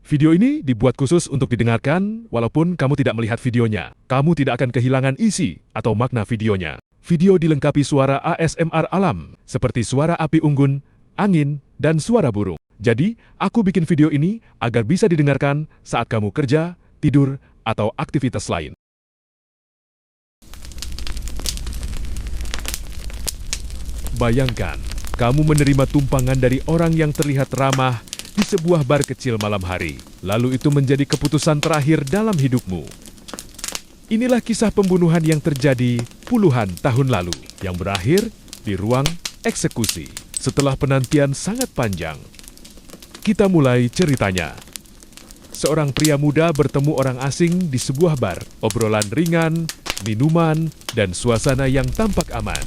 Video ini dibuat khusus untuk didengarkan, walaupun kamu tidak melihat videonya. Kamu tidak akan kehilangan isi atau makna videonya. Video dilengkapi suara ASMR alam, seperti suara api unggun, angin, dan suara burung. Jadi, aku bikin video ini agar bisa didengarkan saat kamu kerja, tidur, atau aktivitas lain. Bayangkan, kamu menerima tumpangan dari orang yang terlihat ramah di sebuah bar kecil malam hari. Lalu itu menjadi keputusan terakhir dalam hidupmu. Inilah kisah pembunuhan yang terjadi puluhan tahun lalu, yang berakhir di ruang eksekusi. Setelah penantian sangat panjang, kita mulai ceritanya. Seorang pria muda bertemu orang asing di sebuah bar. Obrolan ringan, minuman, dan suasana yang tampak aman.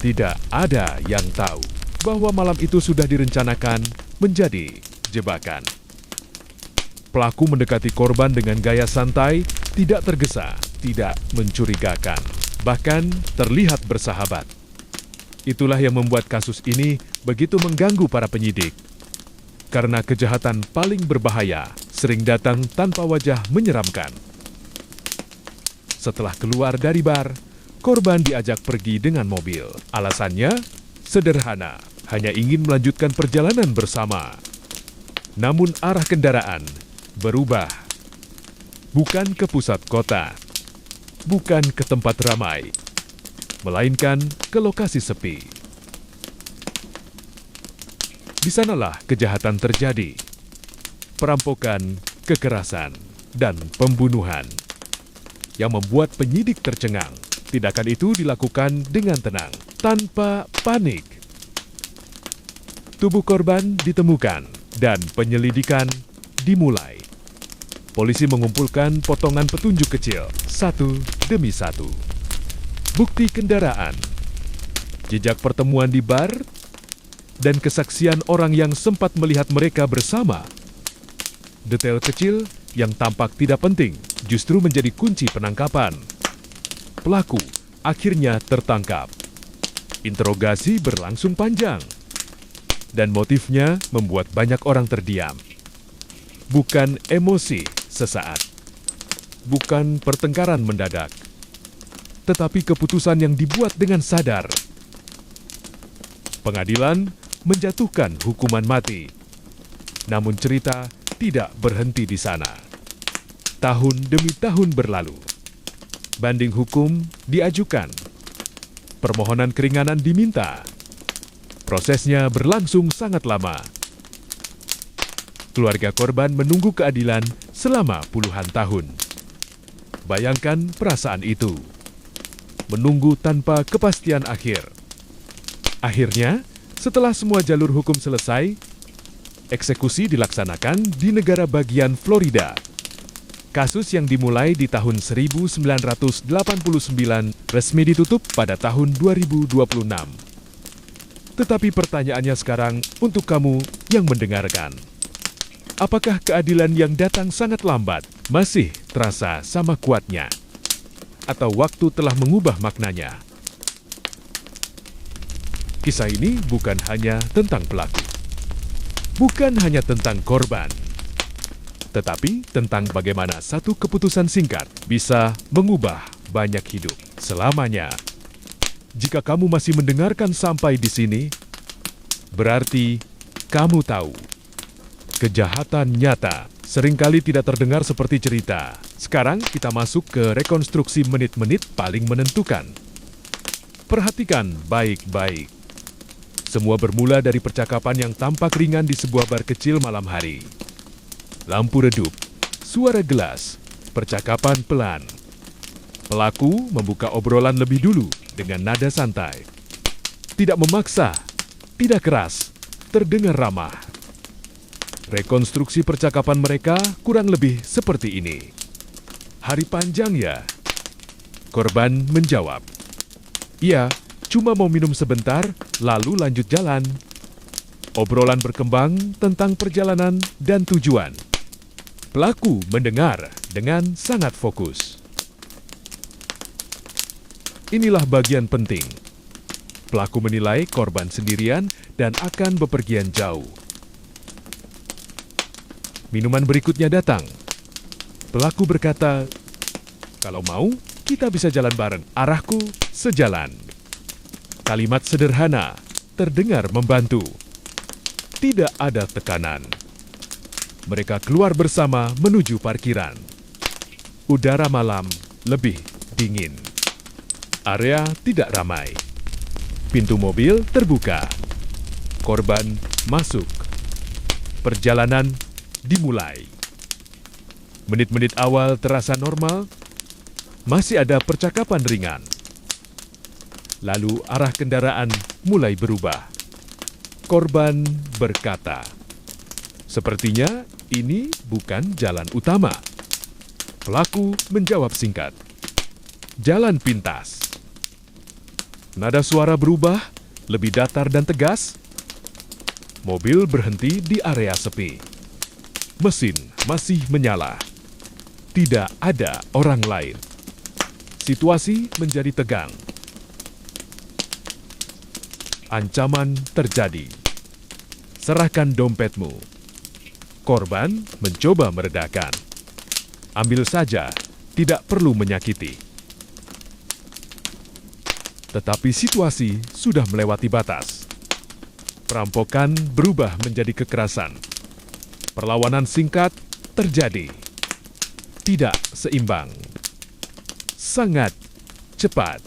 Tidak ada yang tahu bahwa malam itu sudah direncanakan menjadi jebakan. Pelaku mendekati korban dengan gaya santai, tidak tergesa, tidak mencurigakan, bahkan terlihat bersahabat. Itulah yang membuat kasus ini begitu mengganggu para penyidik. Karena kejahatan paling berbahaya sering datang tanpa wajah menyeramkan. Setelah keluar dari bar, korban diajak pergi dengan mobil. Alasannya sederhana, hanya ingin melanjutkan perjalanan bersama. Namun arah kendaraan berubah. Bukan ke pusat kota, bukan ke tempat ramai, melainkan ke lokasi sepi. Di sanalah kejahatan terjadi. Perampokan, kekerasan, dan pembunuhan. Yang membuat penyidik tercengang. Tindakan itu dilakukan dengan tenang, tanpa panik. Tubuh korban ditemukan dan penyelidikan dimulai. Polisi mengumpulkan potongan petunjuk kecil, satu demi satu. Bukti kendaraan, jejak pertemuan di bar, dan kesaksian orang yang sempat melihat mereka bersama. Detail kecil yang tampak tidak penting justru menjadi kunci penangkapan. Pelaku akhirnya tertangkap. Interogasi berlangsung panjang. Dan motifnya membuat banyak orang terdiam. Bukan emosi sesaat. Bukan pertengkaran mendadak. Tetapi keputusan yang dibuat dengan sadar. Pengadilan menjatuhkan hukuman mati. Namun cerita tidak berhenti di sana. Tahun demi tahun berlalu. Banding hukum diajukan. Permohonan keringanan diminta. Prosesnya berlangsung sangat lama. Keluarga korban menunggu keadilan selama puluhan tahun. Bayangkan perasaan itu. Menunggu tanpa kepastian akhir. Akhirnya, setelah semua jalur hukum selesai, eksekusi dilaksanakan di negara bagian Florida. Kasus yang dimulai di tahun 1989 resmi ditutup pada tahun 2026. Tetapi pertanyaannya sekarang untuk kamu yang mendengarkan. Apakah keadilan yang datang sangat lambat masih terasa sama kuatnya? Atau waktu telah mengubah maknanya? Kisah ini bukan hanya tentang pelaku. Bukan hanya tentang korban. Tetapi tentang bagaimana satu keputusan singkat bisa mengubah banyak hidup selamanya. Jika kamu masih mendengarkan sampai di sini, berarti kamu tahu. Kejahatan nyata seringkali tidak terdengar seperti cerita. Sekarang kita masuk ke rekonstruksi menit-menit paling menentukan. Perhatikan baik-baik. Semua bermula dari percakapan yang tampak ringan di sebuah bar kecil malam hari. Lampu redup, suara gelas, percakapan pelan. Pelaku membuka obrolan lebih dulu dengan nada santai. Tidak memaksa, tidak keras, terdengar ramah. Rekonstruksi percakapan mereka kurang lebih seperti ini. Hari panjang ya? Korban menjawab. Iya, cuma mau minum sebentar, lalu lanjut jalan. Obrolan berkembang tentang perjalanan dan tujuan. Pelaku mendengar dengan sangat fokus. Inilah bagian penting. Pelaku menilai korban sendirian dan akan bepergian jauh. Minuman berikutnya datang. Pelaku berkata, "Kalau mau, kita bisa jalan bareng. Arahku sejalan." Kalimat sederhana terdengar membantu. Tidak ada tekanan. Mereka keluar bersama menuju parkiran. Udara malam lebih dingin. Area tidak ramai. Pintu mobil terbuka. Korban masuk. Perjalanan dimulai. Menit-menit awal terasa normal. Masih ada percakapan ringan. Lalu arah kendaraan mulai berubah. Korban berkata, "Sepertinya ini bukan jalan utama." Pelaku menjawab singkat, "Jalan pintas." Nada suara berubah, lebih datar dan tegas. Mobil berhenti di area sepi. Mesin masih menyala. Tidak ada orang lain. Situasi menjadi tegang. Ancaman terjadi. "Serahkan dompetmu." Korban mencoba meredakan. "Ambil saja, tidak perlu menyakiti." Tetapi situasi sudah melewati batas. Perampokan berubah menjadi kekerasan. Perlawanan singkat terjadi. Tidak seimbang. Sangat cepat.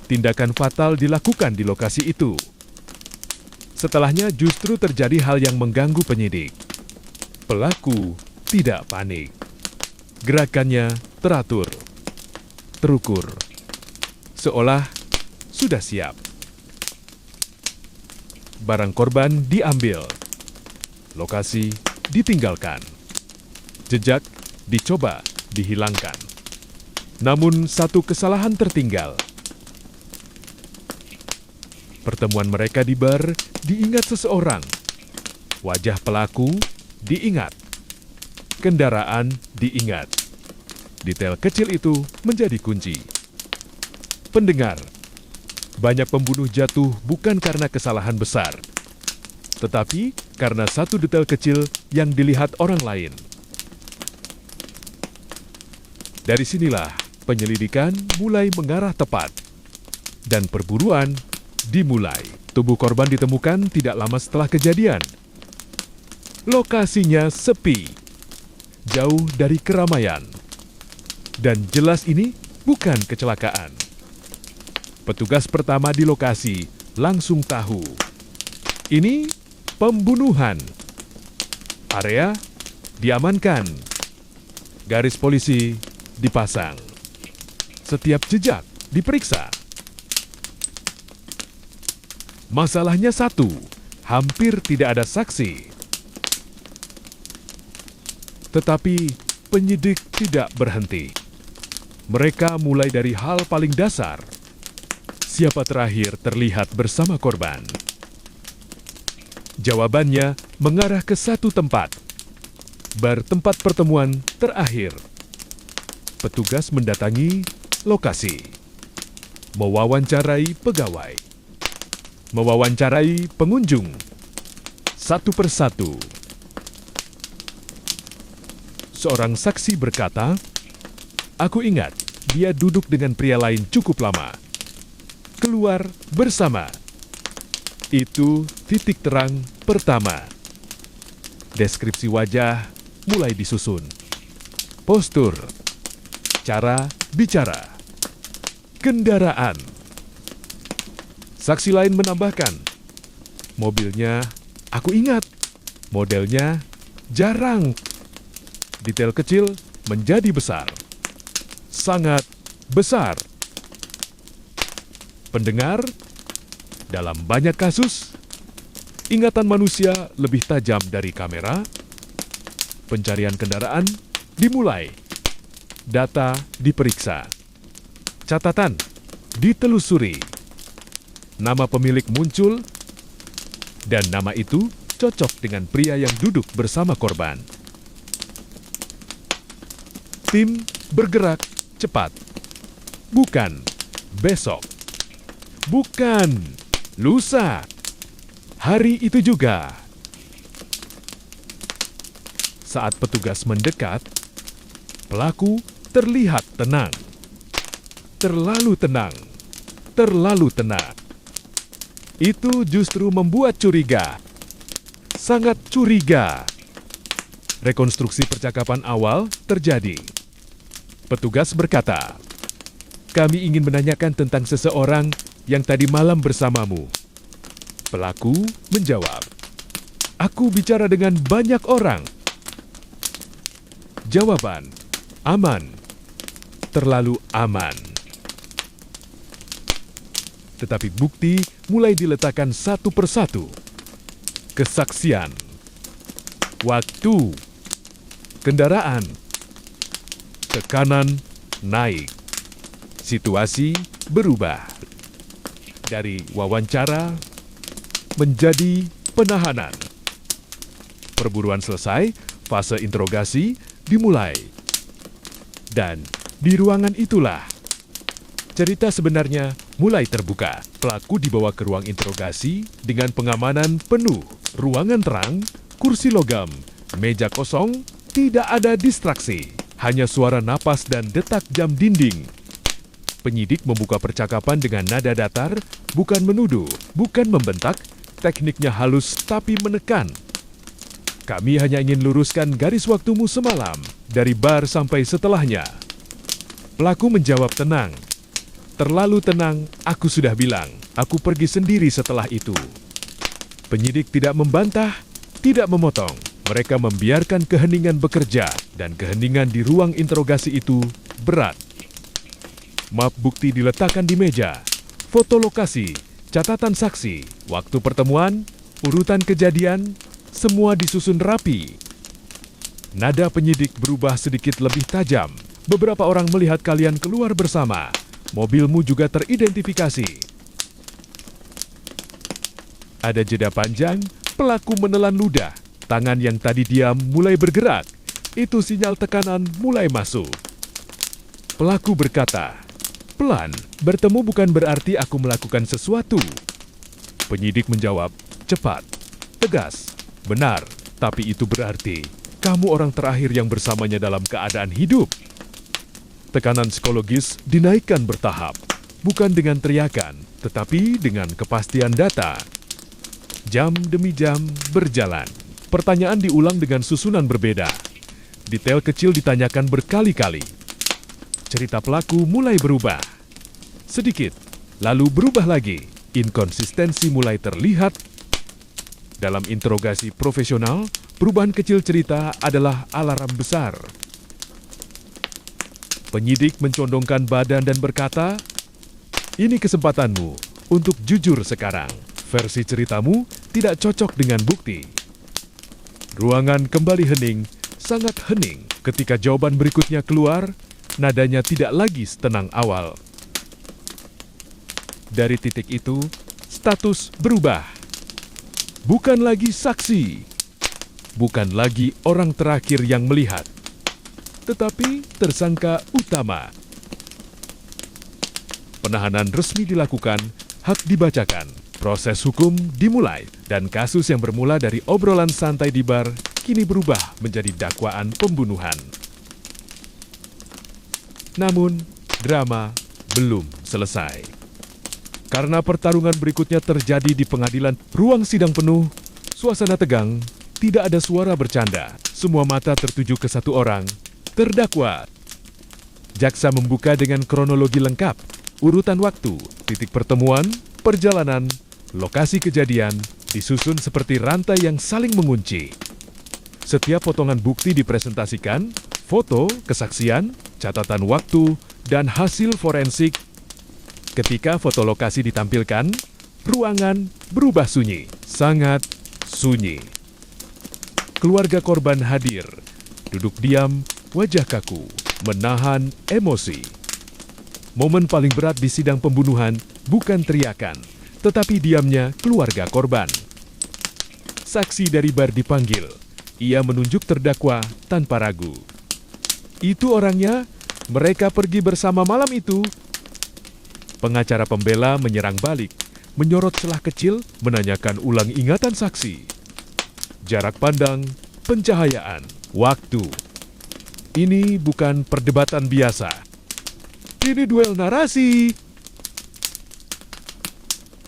Tindakan fatal dilakukan di lokasi itu. Setelahnya justru terjadi hal yang mengganggu penyidik. Pelaku tidak panik. Gerakannya teratur, terukur, seolah sudah siap. Barang korban diambil. Lokasi ditinggalkan. Jejak dicoba dihilangkan. Namun satu kesalahan tertinggal. Pertemuan mereka di bar diingat seseorang. Wajah pelaku diingat. Kendaraan diingat. Detail kecil itu menjadi kunci. Pendengar, banyak pembunuh jatuh bukan karena kesalahan besar, tetapi karena satu detail kecil yang dilihat orang lain. Dari sinilah penyelidikan mulai mengarah tepat dan perburuan dimulai. Tubuh korban ditemukan tidak lama setelah kejadian. Lokasinya sepi, jauh dari keramaian. Dan jelas ini bukan kecelakaan. Petugas pertama di lokasi langsung tahu. Ini pembunuhan. Area diamankan. Garis polisi dipasang. Setiap jejak diperiksa. Masalahnya satu, hampir tidak ada saksi. Tetapi penyidik tidak berhenti. Mereka mulai dari hal paling dasar. Siapa terakhir terlihat bersama korban? Jawabannya mengarah ke satu tempat. Bar tempat pertemuan terakhir. Petugas mendatangi lokasi. Mewawancarai pegawai. Mewawancarai pengunjung. Satu persatu. Seorang saksi berkata, "Aku ingat, dia duduk dengan pria lain cukup lama. Keluar bersama." Itu titik terang pertama. Deskripsi wajah mulai disusun. Postur, cara bicara, kendaraan. Saksi lain menambahkan, "Mobilnya, aku ingat, modelnya jarang." Detail kecil menjadi besar. Sangat besar. Pendengar, dalam banyak kasus, ingatan manusia lebih tajam dari kamera. Pencarian kendaraan dimulai. Data diperiksa. Catatan ditelusuri. Nama pemilik muncul, dan nama itu cocok dengan pria yang duduk bersama korban. Tim bergerak cepat. Bukan besok. Bukan lusa. Hari itu juga. Saat petugas mendekat, pelaku terlihat tenang. Terlalu tenang. Terlalu tenang. Itu justru membuat curiga. Sangat curiga. Rekonstruksi percakapan awal terjadi. Petugas berkata, "Kami ingin menanyakan tentang seseorang yang tadi malam bersamamu." Pelaku menjawab, "Aku bicara dengan banyak orang." Jawaban, aman. Terlalu aman. Tetapi bukti mulai diletakkan satu persatu. Kesaksian, waktu, kendaraan, tekanan naik, situasi berubah. Dari wawancara menjadi penahanan. Perburuan selesai, fase interogasi dimulai. Dan di ruangan itulah cerita sebenarnya mulai terbuka. Pelaku dibawa ke ruang interogasi dengan pengamanan penuh. Ruangan terang, kursi logam, meja kosong, tidak ada distraksi. Hanya suara napas dan detak jam dinding. Penyidik membuka percakapan dengan nada datar, bukan menuduh, bukan membentak, tekniknya halus tapi menekan. "Kami hanya ingin luruskan garis waktumu semalam, dari bar sampai setelahnya." Pelaku menjawab tenang. "Terlalu tenang, aku sudah bilang. Aku pergi sendiri setelah itu." Penyidik tidak membantah, tidak memotong. Mereka membiarkan keheningan bekerja, dan keheningan di ruang interogasi itu berat. Map bukti diletakkan di meja, foto lokasi, catatan saksi, waktu pertemuan, urutan kejadian, semua disusun rapi. Nada penyidik berubah sedikit lebih tajam. "Beberapa orang melihat kalian keluar bersama. Mobilmu juga teridentifikasi." Ada jeda panjang, pelaku menelan ludah. Tangan yang tadi diam mulai bergerak. Itu sinyal tekanan mulai masuk. Pelaku berkata, "Pelan, bertemu bukan berarti aku melakukan sesuatu." Penyidik menjawab, "Cepat, tegas, benar, tapi itu berarti kamu orang terakhir yang bersamanya dalam keadaan hidup." Tekanan psikologis dinaikkan bertahap, bukan dengan teriakan, tetapi dengan kepastian data. Jam demi jam berjalan. Pertanyaan diulang dengan susunan berbeda. Detail kecil ditanyakan berkali-kali. Cerita pelaku mulai berubah. Sedikit, lalu berubah lagi. Inkonsistensi mulai terlihat. Dalam interogasi profesional, perubahan kecil cerita adalah alarm besar. Penyidik mencondongkan badan dan berkata, "Ini kesempatanmu untuk jujur sekarang. Versi ceritamu tidak cocok dengan bukti." Ruangan kembali hening, sangat hening. Ketika jawaban berikutnya keluar, nadanya tidak lagi setenang awal. Dari titik itu, status berubah. Bukan lagi saksi, bukan lagi orang terakhir yang melihat, tetapi tersangka utama. Penahanan resmi dilakukan, hak dibacakan, proses hukum dimulai, dan kasus yang bermula dari obrolan santai di bar kini berubah menjadi dakwaan pembunuhan. Namun, drama belum selesai. Karena pertarungan berikutnya terjadi di pengadilan, ruang sidang penuh, suasana tegang, tidak ada suara bercanda. Semua mata tertuju ke satu orang, terdakwa. Jaksa membuka dengan kronologi lengkap, urutan waktu, titik pertemuan, perjalanan, lokasi kejadian, disusun seperti rantai yang saling mengunci. Setiap potongan bukti dipresentasikan, foto, kesaksian, catatan waktu, dan hasil forensik. Ketika foto lokasi ditampilkan, ruangan berubah sunyi, sangat sunyi. Keluarga korban hadir, duduk diam, wajah kaku, menahan emosi. Momen paling berat di sidang pembunuhan bukan teriakan, tetapi diamnya keluarga korban. Saksi dari bar dipanggil. Ia menunjuk terdakwa tanpa ragu. "Itu orangnya, mereka pergi bersama malam itu." Pengacara pembela menyerang balik, menyorot celah kecil, menanyakan ulang ingatan saksi. Jarak pandang, pencahayaan, Waktu. Ini bukan perdebatan biasa. Ini duel narasi.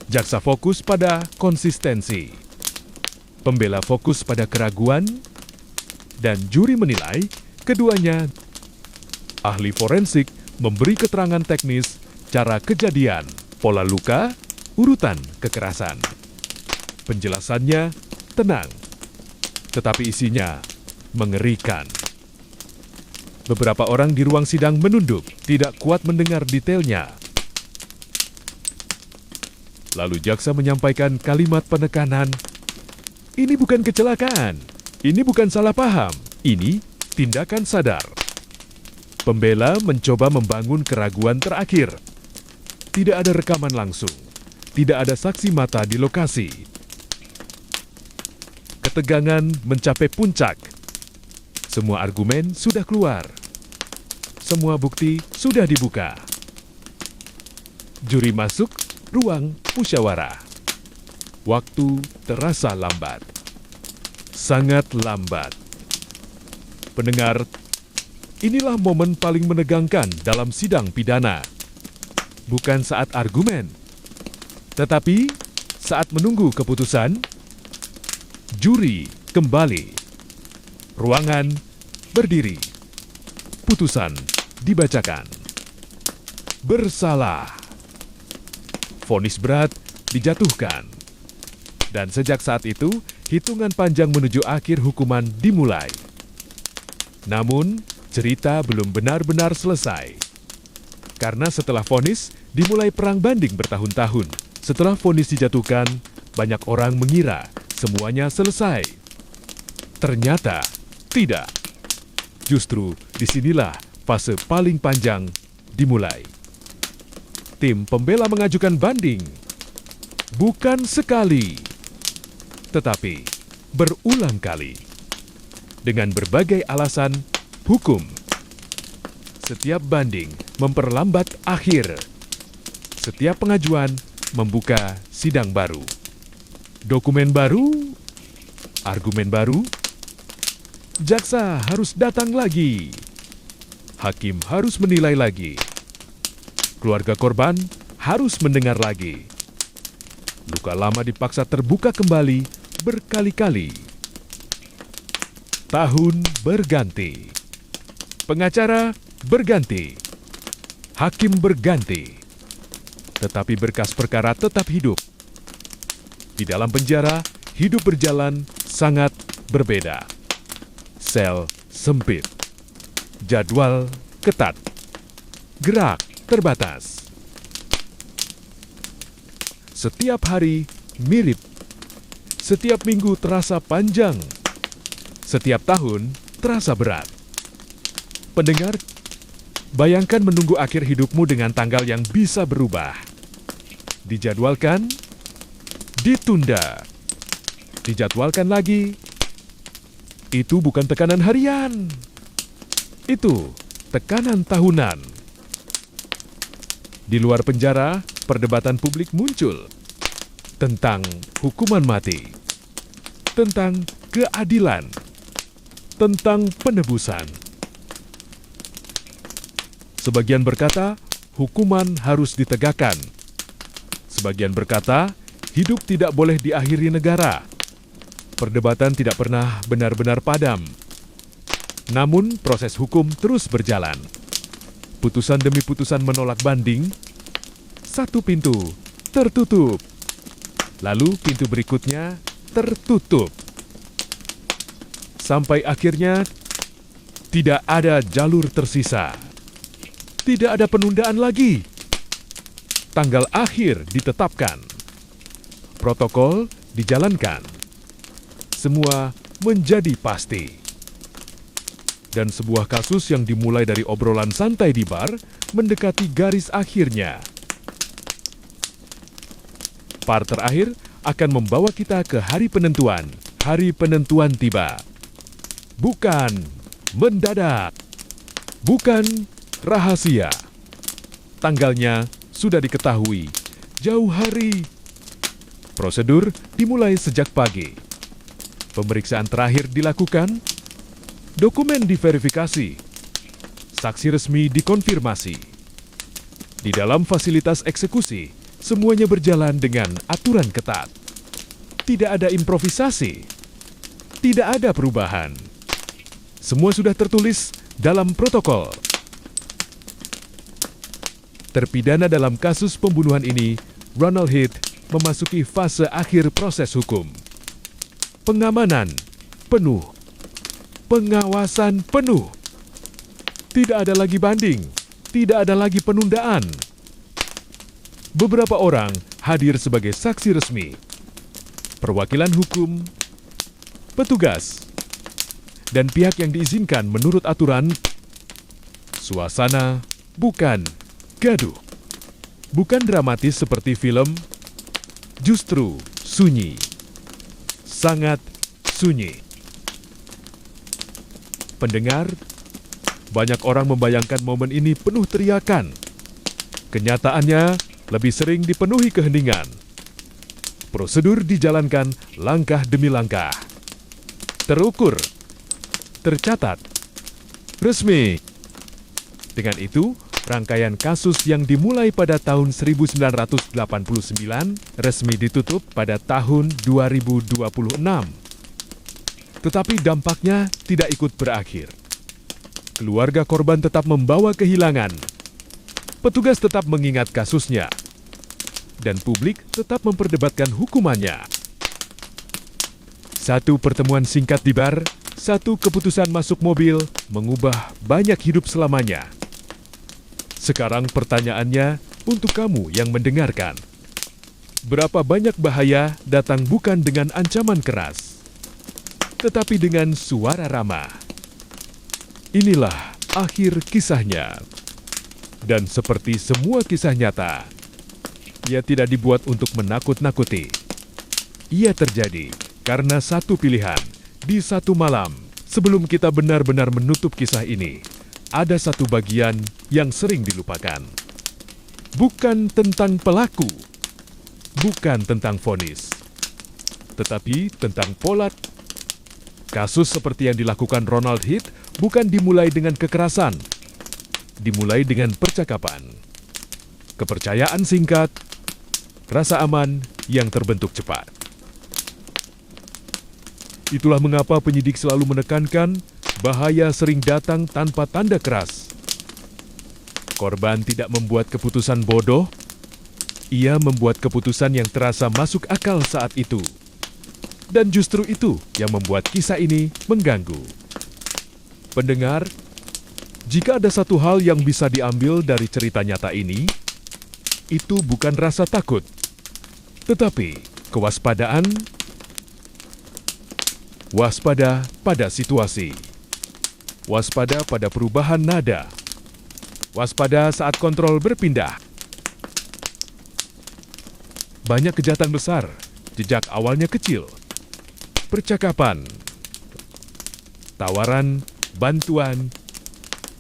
Jaksa fokus pada konsistensi. Pembela fokus pada keraguan. Dan juri menilai keduanya. Ahli forensik memberi keterangan teknis, cara kejadian, pola luka, urutan kekerasan. Penjelasannya tenang, tetapi isinya mengerikan. Beberapa orang di ruang sidang menunduk, tidak kuat mendengar detailnya. Lalu jaksa menyampaikan kalimat penekanan, "Ini bukan kecelakaan, ini bukan salah paham, ini tindakan sadar." Pembela mencoba membangun keraguan terakhir. Tidak ada rekaman langsung, tidak ada saksi mata di lokasi. Ketegangan mencapai puncak. Semua argumen sudah keluar. Semua bukti sudah dibuka. Juri masuk ruang musyawarah. Waktu terasa lambat. Sangat lambat. Pendengar, inilah momen paling menegangkan dalam sidang pidana. Bukan saat argumen, tetapi saat menunggu keputusan. Juri kembali. Ruangan berdiri. Putusan dibacakan. Bersalah. Vonis berat dijatuhkan. Dan sejak saat itu, hitungan panjang menuju akhir hukuman dimulai. Namun, cerita belum benar-benar selesai. Karena setelah vonis, dimulai perang banding bertahun-tahun. Setelah vonis dijatuhkan, banyak orang mengira semuanya selesai. Ternyata tidak. Justru disinilah fase paling panjang dimulai. Tim pembela mengajukan banding. Bukan sekali, tetapi berulang kali. Dengan berbagai alasan hukum. Setiap banding memperlambat akhir. Setiap pengajuan membuka sidang baru. Dokumen baru, argumen baru. Jaksa harus datang lagi. Hakim harus menilai lagi. Keluarga korban harus mendengar lagi. Luka lama dipaksa terbuka kembali berkali-kali. Tahun berganti. Pengacara berganti. Hakim berganti. Tetapi berkas perkara tetap hidup. Di dalam penjara, hidup berjalan sangat berbeda. Sel sempit. Jadwal ketat. Gerak terbatas. Setiap hari mirip. Setiap minggu terasa panjang. Setiap tahun terasa berat. Pendengar, bayangkan menunggu akhir hidupmu dengan tanggal yang bisa berubah. Dijadwalkan, ditunda, dijadwalkan lagi. Itu bukan tekanan harian. Itu tekanan tahunan. Di luar penjara, perdebatan publik muncul tentang hukuman mati, tentang keadilan, tentang penebusan. Sebagian berkata, hukuman harus ditegakkan. Sebagian berkata, hidup tidak boleh diakhiri negara. Perdebatan tidak pernah benar-benar padam. Namun, proses hukum terus berjalan. Putusan demi putusan menolak banding. Satu pintu tertutup. Lalu pintu berikutnya tertutup. Sampai akhirnya, tidak ada jalur tersisa. Tidak ada penundaan lagi. Tanggal akhir ditetapkan. Protokol dijalankan. Semua menjadi pasti. Dan sebuah kasus yang dimulai dari obrolan santai di bar mendekati garis akhirnya. Part terakhir akan membawa kita ke hari penentuan. Hari penentuan tiba. Bukan mendadak. Bukan rahasia. Tanggalnya sudah diketahui jauh hari. Prosedur dimulai sejak pagi. Pemeriksaan terakhir dilakukan. Dokumen diverifikasi. Saksi resmi dikonfirmasi. Di dalam fasilitas eksekusi, semuanya berjalan dengan aturan ketat. Tidak ada improvisasi. Tidak ada perubahan. Semua sudah tertulis dalam protokol. Terpidana dalam kasus pembunuhan ini, Ronald Heath, memasuki fase akhir proses hukum. Pengamanan penuh. Pengawasan penuh. Tidak ada lagi banding. Tidak ada lagi penundaan. Beberapa orang hadir sebagai saksi resmi. Perwakilan hukum, petugas, dan pihak yang diizinkan menurut aturan. Suasana bukan gaduh. Bukan dramatis seperti film, justru sunyi. Sangat sunyi. Pendengar, banyak orang membayangkan momen ini penuh teriakan. Kenyataannya lebih sering dipenuhi keheningan. Prosedur dijalankan langkah demi langkah. Terukur, tercatat, resmi. Dengan itu, rangkaian kasus yang dimulai pada tahun 1989 resmi ditutup pada tahun 2026. Tetapi dampaknya tidak ikut berakhir. Keluarga korban tetap membawa kehilangan. Petugas tetap mengingat kasusnya. Dan publik tetap memperdebatkan hukumannya. Satu pertemuan singkat di bar, satu keputusan masuk mobil mengubah banyak hidup selamanya. Sekarang pertanyaannya untuk kamu yang mendengarkan. Berapa banyak bahaya datang bukan dengan ancaman keras, tetapi dengan suara ramah. Inilah akhir kisahnya. Dan seperti semua kisah nyata, ia tidak dibuat untuk menakut-nakuti. Ia terjadi karena satu pilihan. Di satu malam, sebelum kita benar-benar menutup kisah ini, ada satu bagian yang sering dilupakan. Bukan tentang pelaku, bukan tentang vonis, tetapi tentang pola. Kasus seperti yang dilakukan Ronald Heath bukan dimulai dengan kekerasan, dimulai dengan percakapan, kepercayaan singkat, rasa aman yang terbentuk cepat. Itulah mengapa penyidik selalu menekankan bahaya sering datang tanpa tanda keras. Korban tidak membuat keputusan bodoh, ia membuat keputusan yang terasa masuk akal saat itu. Dan justru itu yang membuat kisah ini mengganggu. Pendengar, jika ada satu hal yang bisa diambil dari cerita nyata ini, itu bukan rasa takut, tetapi kewaspadaan. Waspada pada situasi. Waspada pada perubahan nada. Waspada saat kontrol berpindah. Banyak kejahatan besar, jejak awalnya kecil. Percakapan, tawaran, bantuan,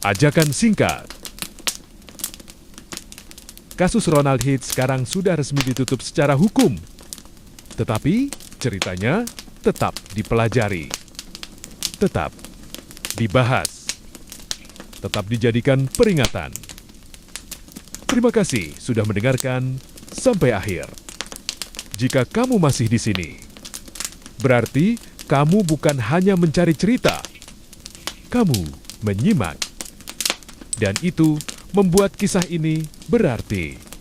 ajakan singkat. Kasus Ronald Heath sekarang sudah resmi ditutup secara hukum. Tetapi ceritanya tetap dipelajari, tetap dibahas, tetap dijadikan peringatan. Terima kasih sudah mendengarkan sampai akhir. Jika kamu masih di sini, berarti kamu bukan hanya mencari cerita, kamu menyimak. Dan itu membuat kisah ini berarti.